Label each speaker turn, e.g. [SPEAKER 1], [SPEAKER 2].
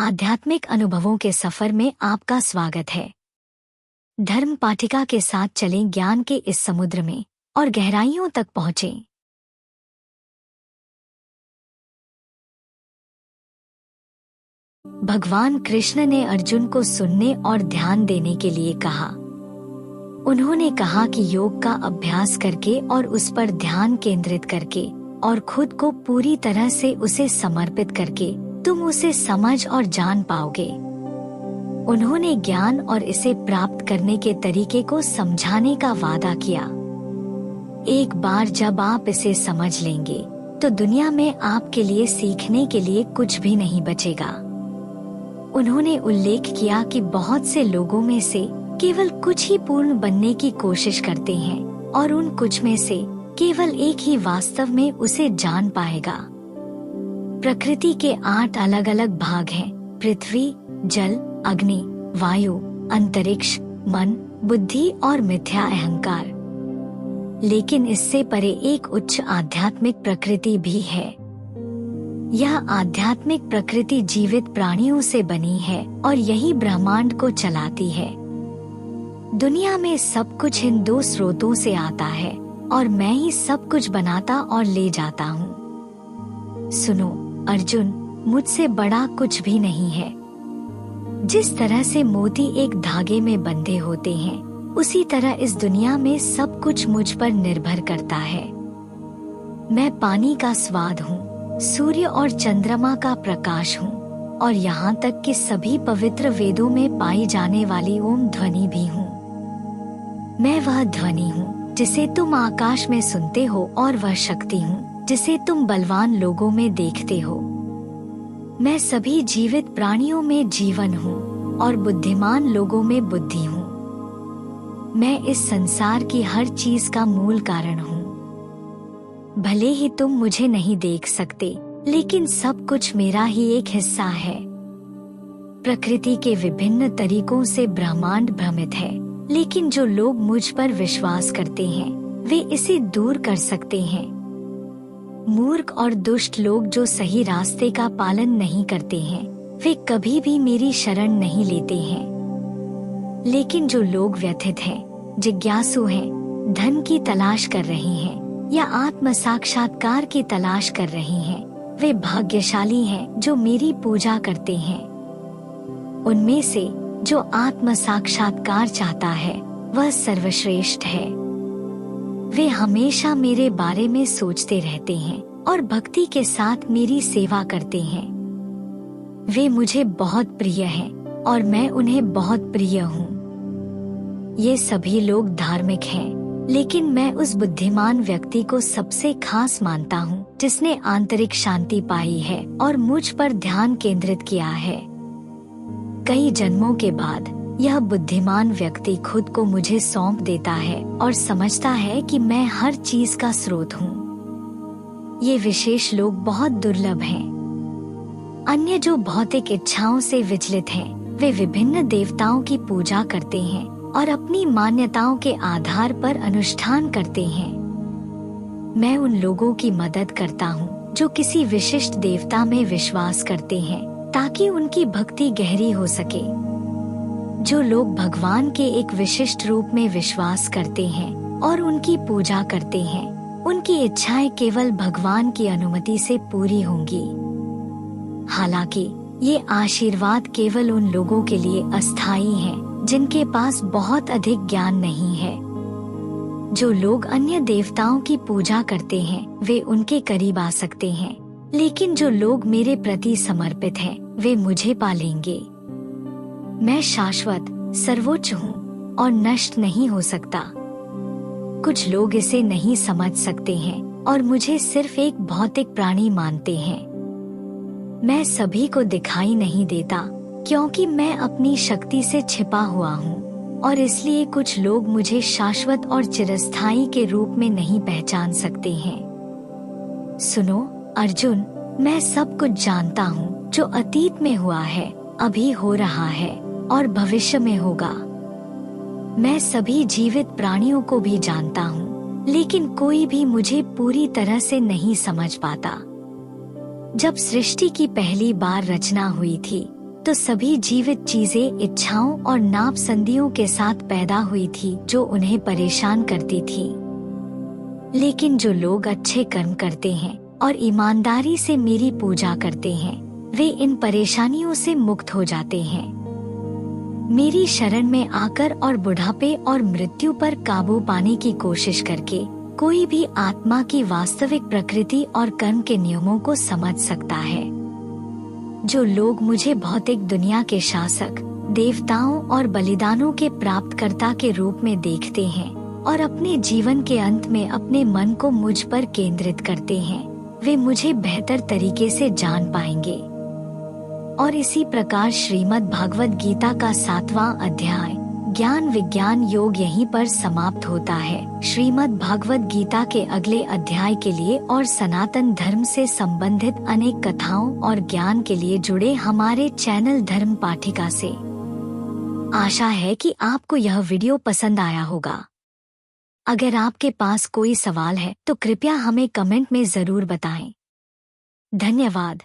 [SPEAKER 1] आध्यात्मिक अनुभवों के सफर में आपका स्वागत है। धर्म पाठिका के साथ चलें ज्ञान के इस समुद्र में और गहराइयों तक पहुँचें। भगवान कृष्ण ने अर्जुन को सुनने और ध्यान देने के लिए कहा। उन्होंने कहा कि योग का अभ्यास करके और उस पर ध्यान केंद्रित करके और खुद को पूरी तरह से उसे समर्पित करके तुम उसे समझ और जान पाओगे। उन्होंने ज्ञान और इसे प्राप्त करने के तरीके को समझाने का वादा किया। एक बार जब आप इसे समझ लेंगे तो दुनिया में आपके लिए सीखने के लिए कुछ भी नहीं बचेगा। उन्होंने उल्लेख किया कि बहुत से लोगों में से केवल कुछ ही पूर्ण बनने की कोशिश करते हैं और उन कुछ में से केवल एक ही वास्तव में उसे जान पाएगा। प्रकृति के 8 अलग अलग भाग हैं: पृथ्वी, जल, अग्नि, वायु, अंतरिक्ष, मन, बुद्धि और मिथ्या अहंकार। लेकिन इससे परे एक उच्च आध्यात्मिक प्रकृति भी है। यह आध्यात्मिक प्रकृति जीवित प्राणियों से बनी है और यही ब्रह्मांड को चलाती है। दुनिया में सब कुछ इन 2 स्रोतों से आता है और मैं ही सब कुछ बनाता और ले जाता हूँ। सुनो अर्जुन, मुझसे बड़ा कुछ भी नहीं है। जिस तरह से मोती एक धागे में बंधे होते हैं, उसी तरह इस दुनिया में सब कुछ मुझ पर निर्भर करता है। मैं पानी का स्वाद हूँ, सूर्य और चंद्रमा का प्रकाश हूँ और यहाँ तक कि सभी पवित्र वेदों में पाई जाने वाली ओम ध्वनि भी हूँ। मैं वह ध्वनि हूँ जिसे तुम आकाश में सुनते हो और वह शक्ति हूँ जिसे तुम बलवान लोगों में देखते हो। मैं सभी जीवित प्राणियों में जीवन हूँ और बुद्धिमान लोगों में बुद्धि हूँ। मैं इस संसार की हर चीज का मूल कारण हूँ। भले ही तुम मुझे नहीं देख सकते, लेकिन सब कुछ मेरा ही एक हिस्सा है। प्रकृति के विभिन्न तरीकों से ब्रह्मांड भ्रमित है, लेकिन जो लोग मुझ पर विश्वास करते हैं वे इसे दूर कर सकते हैं। मूर्ख और दुष्ट लोग जो सही रास्ते का पालन नहीं करते हैं, वे कभी भी मेरी शरण नहीं लेते हैं। लेकिन जो लोग व्यथित हैं, जिज्ञासु हैं, धन की तलाश कर रहे हैं या आत्म साक्षात्कार की तलाश कर रहे हैं, वे भाग्यशाली हैं जो मेरी पूजा करते हैं। उनमें से जो आत्म साक्षात्कार चाहता है वह सर्वश्रेष्ठ है। वे हमेशा मेरे बारे में सोचते रहते हैं और भक्ति के साथ मेरी सेवा करते हैं। वे मुझे बहुत प्रिय हैं और मैं उन्हें बहुत प्रिय हूँ। ये सभी लोग धार्मिक हैं, लेकिन मैं उस बुद्धिमान व्यक्ति को सबसे खास मानता हूँ जिसने आंतरिक शांति पाई है और मुझ पर ध्यान केंद्रित किया है। कई जन्मों के बाद यह बुद्धिमान व्यक्ति खुद को मुझे सौंप देता है और समझता है कि मैं हर चीज का स्रोत हूँ। ये विशेष लोग बहुत दुर्लभ हैं। अन्य जो भौतिक इच्छाओं से विचलित हैं, वे विभिन्न देवताओं की पूजा करते हैं और अपनी मान्यताओं के आधार पर अनुष्ठान करते हैं। मैं उन लोगों की मदद करता हूँ जो किसी विशिष्ट देवता में विश्वास करते हैं ताकि उनकी भक्ति गहरी हो सके। जो लोग भगवान के एक विशिष्ट रूप में विश्वास करते हैं और उनकी पूजा करते हैं, उनकी इच्छाएं केवल भगवान की अनुमति से पूरी होंगी। हालांकि ये आशीर्वाद केवल उन लोगों के लिए अस्थायी हैं जिनके पास बहुत अधिक ज्ञान नहीं है। जो लोग अन्य देवताओं की पूजा करते हैं वे उनके करीब आ सकते हैं, लेकिन जो लोग मेरे प्रति समर्पित हैं वे मुझे पालेंगे। मैं शाश्वत, सर्वोच्च हूँ और नष्ट नहीं हो सकता। कुछ लोग इसे नहीं समझ सकते हैं और मुझे सिर्फ एक भौतिक प्राणी मानते हैं। मैं सभी को दिखाई नहीं देता क्योंकि मैं अपनी शक्ति से छिपा हुआ हूँ और इसलिए कुछ लोग मुझे शाश्वत और चिरस्थायी के रूप में नहीं पहचान सकते हैं। सुनो अर्जुन, मैं सब कुछ जानता हूँ जो अतीत में हुआ है, अभी हो रहा है और भविष्य में होगा। मैं सभी जीवित प्राणियों को भी जानता हूँ, लेकिन कोई भी मुझे पूरी तरह से नहीं समझ पाता। जब सृष्टि की पहली बार रचना हुई थी तो सभी जीवित चीजें इच्छाओं और नापसंदियों के साथ पैदा हुई थी जो उन्हें परेशान करती थी। लेकिन जो लोग अच्छे कर्म करते हैं और ईमानदारी से मेरी पूजा करते हैं, वे इन परेशानियों से मुक्त हो जाते हैं। मेरी शरण में आकर और बुढ़ापे और मृत्यु पर काबू पाने की कोशिश करके कोई भी आत्मा की वास्तविक प्रकृति और कर्म के नियमों को समझ सकता है। जो लोग मुझे भौतिक दुनिया के शासक, देवताओं और बलिदानों के प्राप्तकर्ता के रूप में देखते हैं और अपने जीवन के अंत में अपने मन को मुझ पर केंद्रित करते हैं, वे मुझे बेहतर तरीके से जान पाएंगे। और इसी प्रकार श्रीमद् भागवत गीता का 7वां अध्याय ज्ञान विज्ञान योग यहीं पर समाप्त होता है। श्रीमद् भागवत गीता के अगले अध्याय के लिए और सनातन धर्म से संबंधित अनेक कथाओं और ज्ञान के लिए जुड़े हमारे चैनल धर्म पाठिका से। आशा है कि आपको यह वीडियो पसंद आया होगा। अगर आपके पास कोई सवाल है तो कृपया हमें कमेंट में जरूर बताएं। धन्यवाद।